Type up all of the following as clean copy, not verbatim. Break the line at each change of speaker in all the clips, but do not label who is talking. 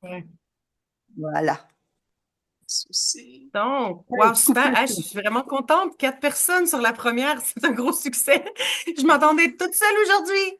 Ouais.
Voilà. Souci.
Donc,
Hey,
wow, super.
coucou.
Ah, je suis vraiment contente. 4 personnes sur la première, c'est un gros succès. Je m'attendais toute seule aujourd'hui.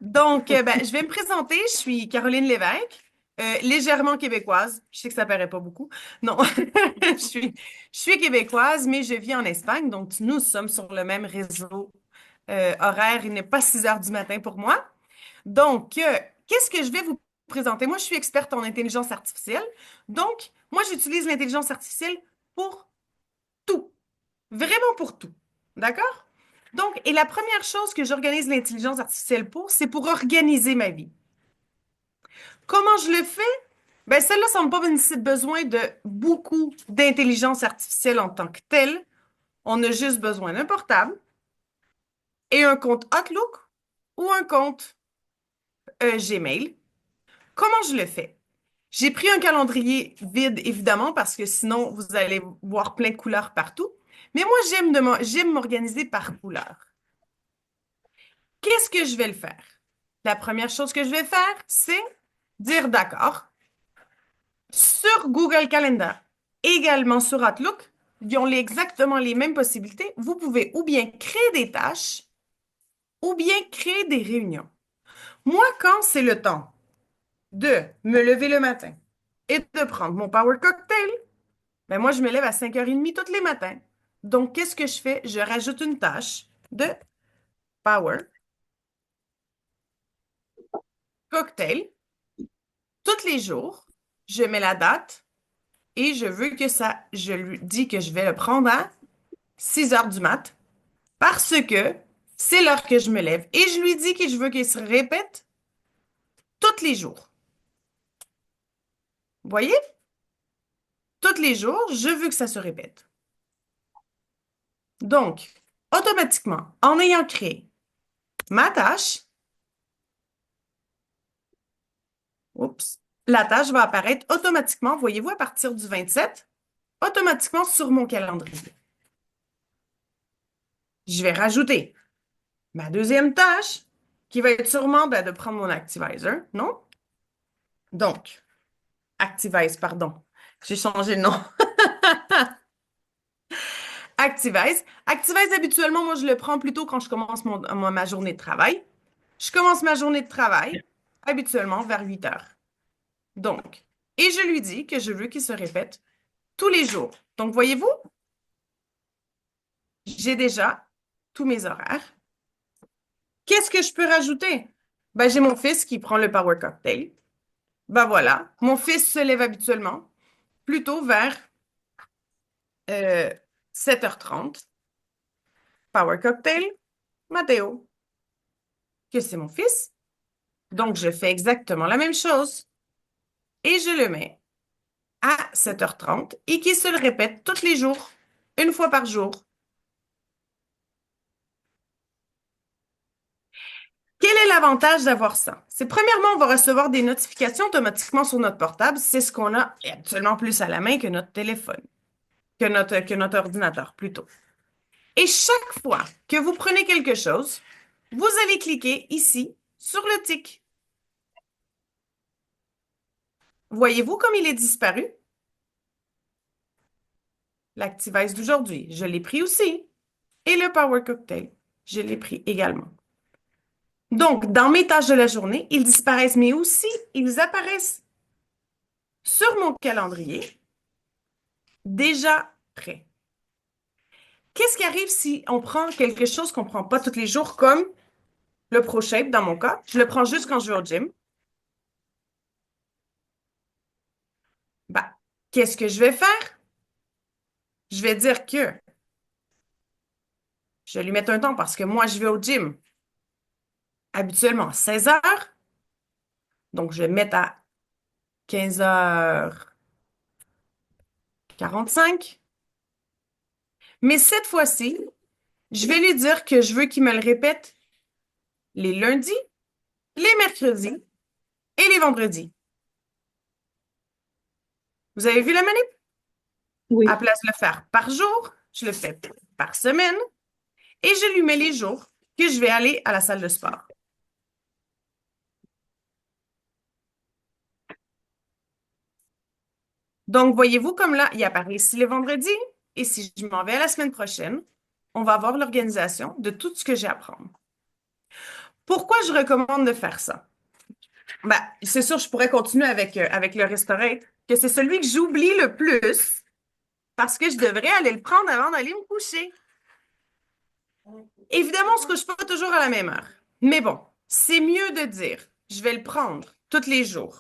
Donc, je vais me présenter. Je suis Caroline Lévesque, légèrement québécoise. Je sais que ça paraît pas beaucoup. Non, je suis, je suis québécoise, mais je vis en Espagne. Donc, nous sommes sur le même réseau horaire. Il n'est pas 6 heures du matin pour moi. Donc, qu'est-ce que je vais vous présenter? Moi, je suis experte en intelligence artificielle. Donc, moi, j'utilise l'intelligence artificielle pour tout, vraiment pour tout. D'accord? Donc, et la première chose que j'organise l'intelligence artificielle pour, c'est pour organiser ma vie. Comment je le fais? Ben, celle-là, ça n'a pas besoin de beaucoup d'intelligence artificielle en tant que telle. On a juste besoin d'un portable et un compte Outlook ou un compte Gmail. Comment je le fais? J'ai pris un calendrier vide, évidemment, parce que sinon, vous allez voir plein de couleurs partout. Mais moi, j'aime m'organiser par couleur. Qu'est-ce que je vais le faire? La première chose que je vais faire, c'est dire d'accord. Sur Google Calendar, également sur Outlook, ils ont exactement les mêmes possibilités. Vous pouvez ou bien créer des tâches ou bien créer des réunions. Moi, quand c'est le temps de me lever le matin et de prendre mon Power Cocktail, ben moi, je me lève à 5h30 tous les matins. Donc, qu'est-ce que je fais? Je rajoute une tâche de Power Cocktail tous les jours. Je mets la date et je veux que ça, je lui dis que je vais le prendre à 6 heures du mat parce que c'est l'heure que je me lève. Et je lui dis que je veux qu'il se répète tous les jours. Vous voyez? Tous les jours, je veux que ça se répète. Donc, automatiquement, en ayant créé ma tâche, oups, la tâche va apparaître automatiquement, voyez-vous, à partir du 27, automatiquement sur mon calendrier. Je vais rajouter ma deuxième tâche, qui va être sûrement de prendre mon Activizer, non? Donc, Activize, pardon. J'ai changé de nom. Activize. Activize, habituellement, moi, je le prends plutôt quand je commence ma journée de travail. Je commence ma journée de travail, habituellement, vers 8 heures. Donc, et je lui dis que je veux qu'il se répète tous les jours. Donc, voyez-vous, j'ai déjà tous mes horaires. Qu'est-ce que je peux rajouter? Ben, j'ai mon fils qui prend le Power Cocktail. Ben voilà, mon fils se lève habituellement plutôt vers euh, 7h30. Power Cocktail, Mathéo, que c'est mon fils. Donc, je fais exactement la même chose et je le mets à 7h30 et qui se le répète tous les jours, une fois par jour. Quel est l'avantage d'avoir ça? C'est premièrement, on va recevoir des notifications automatiquement sur notre portable. C'est ce qu'on a actuellement plus à la main que notre téléphone, que notre ordinateur plutôt. Et chaque fois que vous prenez quelque chose, vous allez cliquer ici sur le tic. Voyez-vous comme il est disparu? L'Activise d'aujourd'hui, je l'ai pris aussi. Et le Power Cocktail, je l'ai pris également. Donc, dans mes tâches de la journée, ils disparaissent, mais aussi ils apparaissent sur mon calendrier déjà prêt. Qu'est-ce qui arrive si on prend quelque chose qu'on ne prend pas tous les jours, comme le ProShape dans mon cas? Je le prends juste quand je vais au gym. Bah, qu'est-ce que je vais faire? Je vais dire que je vais lui mettre un temps parce que moi, je vais au gym habituellement à 16 heures. Donc, je vais mettre à 15h45. Mais cette fois-ci, je vais lui dire que je veux qu'il me le répète les lundis, les mercredis et les vendredis. Vous avez vu la manip? À
Oui.
place de le faire par jour, je le fais par semaine et je lui mets les jours que je vais aller à la salle de sport. Donc, voyez-vous comme là, il apparaît ici le vendredi, et si je m'en vais à la semaine prochaine, on va avoir l'organisation de tout ce que j'ai à prendre. Pourquoi je recommande de faire ça? Ben, c'est sûr, je pourrais continuer avec le restaurant, que c'est celui que j'oublie le plus parce que je devrais aller le prendre avant d'aller me coucher. Évidemment, on ne se couche pas toujours à la même heure. Mais bon, c'est mieux de dire, je vais le prendre tous les jours.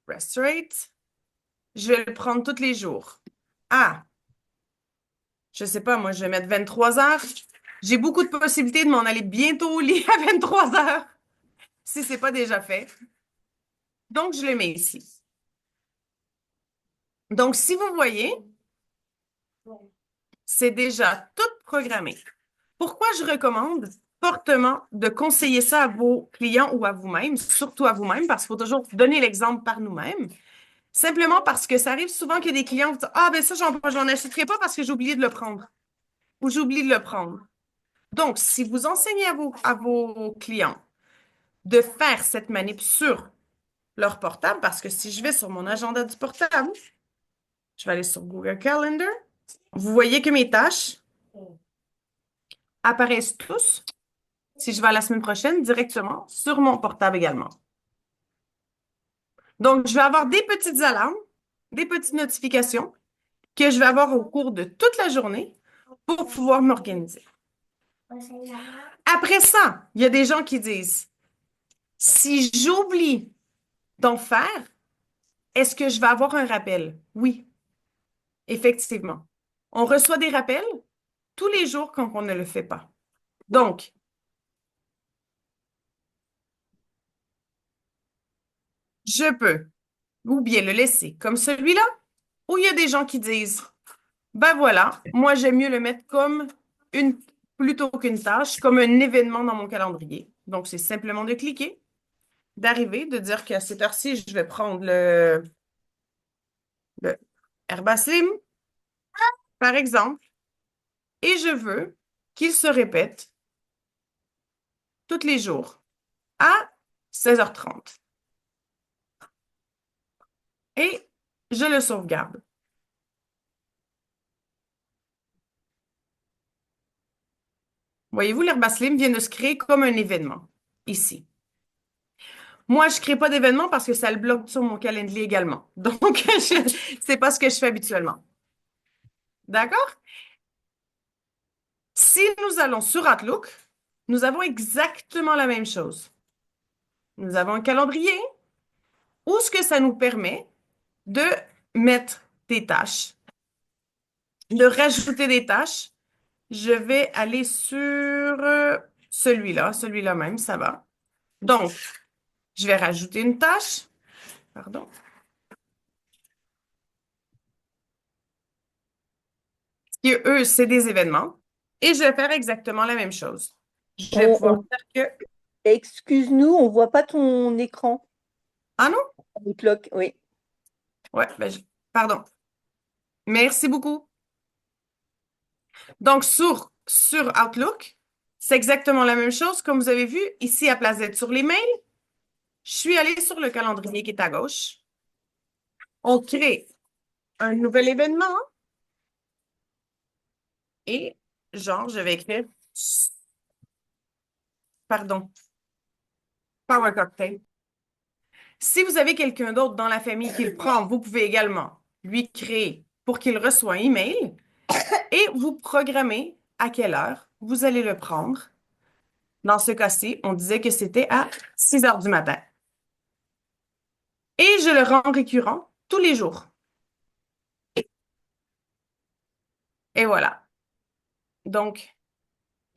Restaurate, je vais le prendre tous les jours. Ah, je sais pas, moi, je vais mettre 23 heures. J'ai beaucoup de possibilités de m'en aller bientôt au lit à 23 heures, si c'est pas déjà fait. Donc, je le mets ici. Donc, si vous voyez, c'est déjà tout programmé. Pourquoi je recommande fortement de conseiller ça à vos clients ou à vous-même, surtout à vous-même, parce qu'il faut toujours donner l'exemple par nous-mêmes. Simplement parce que ça arrive souvent que des clients vous disent, ah, ben ça, j'en achèterai pas parce que j'ai oublié de le prendre ou j'ai oublié de le prendre. Donc, si vous enseignez à vos clients de faire cette manip sur leur portable, parce que si je vais sur mon agenda du portable, je vais aller sur Google Calendar, vous voyez que mes tâches apparaissent tous, si je vais à la semaine prochaine, directement sur mon portable également. Donc, je vais avoir des petites alarmes, des petites notifications que je vais avoir au cours de toute la journée pour pouvoir m'organiser. Après ça, il y a des gens qui disent, si j'oublie d'en faire, est-ce que je vais avoir un rappel? Oui, effectivement. On reçoit des rappels tous les jours quand on ne le fait pas. Donc, je peux ou bien le laisser comme celui-là, ou il y a des gens qui disent, ben voilà, moi j'aime mieux le mettre comme une, plutôt qu'une tâche, comme un événement dans mon calendrier. Donc, c'est simplement de cliquer, d'arriver, de dire qu'à cette heure-ci, je vais prendre le Herbaslim, par exemple, et je veux qu'il se répète tous les jours à 16h30. Et je le sauvegarde. Voyez-vous, l'Herbaslim vient de se créer comme un événement, ici. Moi, je ne crée pas d'événement parce que ça le bloque sur mon calendrier également. Donc, c'est pas ce que je fais habituellement. D'accord? Si nous allons sur Outlook, nous avons exactement la même chose. Nous avons un calendrier où ce que ça nous permet de mettre des tâches, de rajouter des tâches. Je vais aller sur celui-là même, ça va. Donc, je vais rajouter une tâche. Pardon. Qui, eux, c'est des événements. Et je vais faire exactement la même chose. Je vais
On,
pouvoir
on-
dire que...
Excuse-nous, on voit pas ton écran.
Ah non?
Outlook, oui.
Ouais, pardon. Merci beaucoup. Donc, sur Outlook, c'est exactement la même chose. Comme vous avez vu, ici, à place d'être sur les mails, je suis allée sur le calendrier qui est à gauche. On crée un nouvel événement et, genre, je vais écrire, pardon, Power Cocktail. Si vous avez quelqu'un d'autre dans la famille qui le prend, vous pouvez également lui créer pour qu'il reçoive un email et vous programmez à quelle heure vous allez le prendre. Dans ce cas-ci, on disait que c'était à 6 heures du matin. Et je le rends récurrent tous les jours. Et voilà. Donc,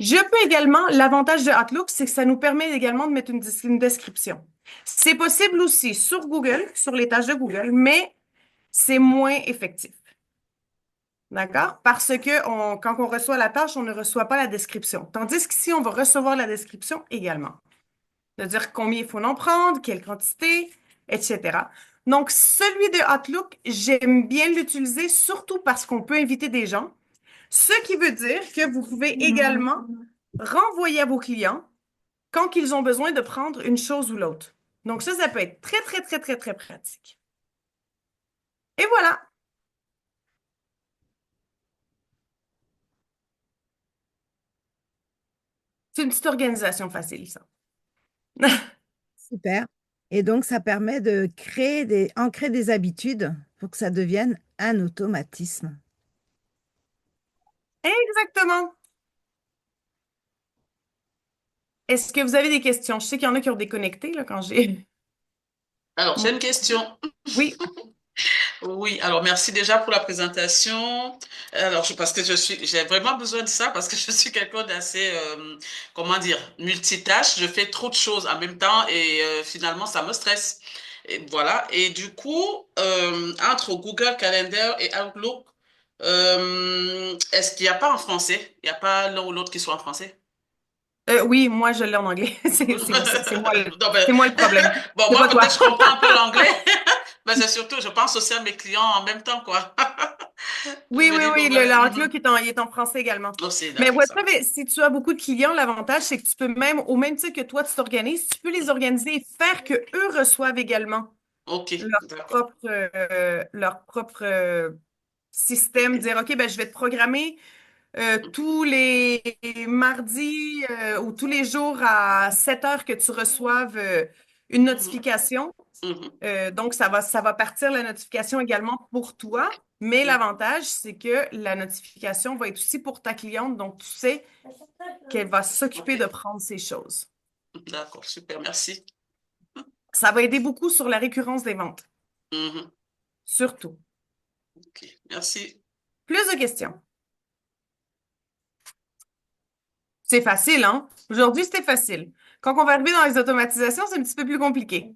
je peux également, l'avantage de Outlook, c'est que ça nous permet également de mettre une description. C'est possible aussi sur Google, sur les tâches de Google, mais c'est moins effectif. D'accord? Parce que quand on reçoit la tâche, on ne reçoit pas la description. Tandis qu'ici, on va recevoir la description également. De dire combien il faut en prendre, quelle quantité, etc. Donc, celui de Outlook, j'aime bien l'utiliser, surtout parce qu'on peut inviter des gens. Ce qui veut dire que vous pouvez également renvoyer à vos clients quand ils ont besoin de prendre une chose ou l'autre. Donc ça peut être très, très, très, très, très pratique. Et voilà, c'est une petite organisation facile, ça.
Super. Et donc, ça permet de ancrer des habitudes pour que ça devienne un automatisme.
Exactement. Est-ce que vous avez des questions? Je sais qu'il y en a qui ont déconnecté là, quand j'ai...
Alors, j'ai
Moi.
une question.
Oui.
Oui, alors merci déjà pour la présentation. Alors, parce que j'ai vraiment besoin de ça parce que je suis quelqu'un d'assez, comment dire, multitâche. Je fais trop de choses en même temps et finalement, ça me stresse. Et voilà. Et du coup, entre Google Calendar et Outlook, est-ce qu'il n'y a pas en français? Il n'y a pas l'un ou l'autre qui soit en français?
Oui, moi, je l'ai en anglais.
Non, ben,
C'est moi le problème.
bon,
C'est
moi,
pas
peut-être
toi.
je comprends un peu l'anglais, mais c'est surtout, je pense aussi à mes clients en même temps, quoi. Je
Oui,
me
oui,
dis, bon,
oui,
ben,
le Outlook il est en français également.
aussi,
Mais
d'accord, ça
WhatsApp,
marche.
si tu as beaucoup de clients, l'avantage, c'est que tu peux même, au même titre que toi, tu t'organises, tu peux les organiser et faire que eux reçoivent également
Ok,
leur
d'accord.
propre système, dire, OK, ben, je vais te programmer tous les mardis ou tous les jours à 7 heures que tu reçoives une
Mhm,
notification.
mhm,
Donc, ça va partir la notification également pour toi, mais
mhm.
l'avantage, c'est que la notification va être aussi pour ta cliente, donc tu sais qu'elle va s'occuper de
Ok,
prendre ces choses.
d'accord, super, merci.
Ça va aider beaucoup sur la récurrence des ventes,
Mhm,
surtout.
ok, merci.
Plus de questions. C'est facile, hein? Aujourd'hui, c'était facile. Quand on va arriver dans les automatisations, c'est un petit peu plus compliqué.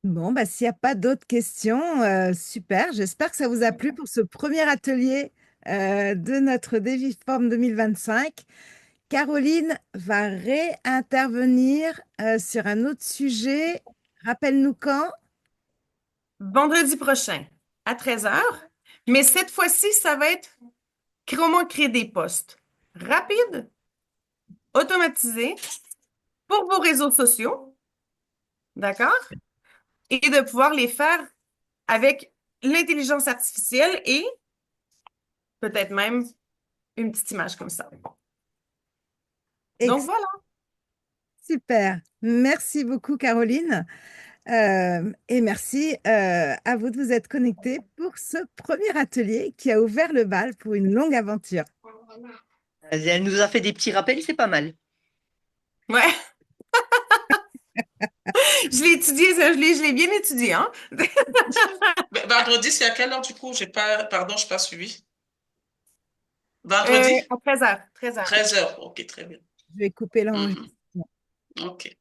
Bon, bah, s'il n'y a pas d'autres questions, super. J'espère que ça vous a plu pour ce premier atelier de notre Déviforme 2025. Caroline va réintervenir sur un autre sujet. Rappelle-nous quand?
Vendredi prochain, à 13 heures. Mais cette fois-ci, ça va être comment créer des postes rapides, automatisés, pour vos réseaux sociaux, d'accord? Et de pouvoir les faire avec l'intelligence artificielle et peut-être même une petite image comme ça. Donc
Ex-
voilà.
Super. Merci beaucoup, Caroline. Et merci à vous de vous être connectés pour ce premier atelier qui a ouvert le bal pour une longue aventure.
Elle nous a fait des petits rappels, c'est pas mal.
Ouais, je l'ai étudié, ça, je l'ai bien étudié, hein?
Ben, vendredi, c'est à quelle heure du coup? J'ai pas, pardon, je n'ai pas suivi. Vendredi,
À 13 heures, 13 heures.
13 heures. Ok, très bien.
Je vais couper
Mhm,
l'enregistrement.
ok.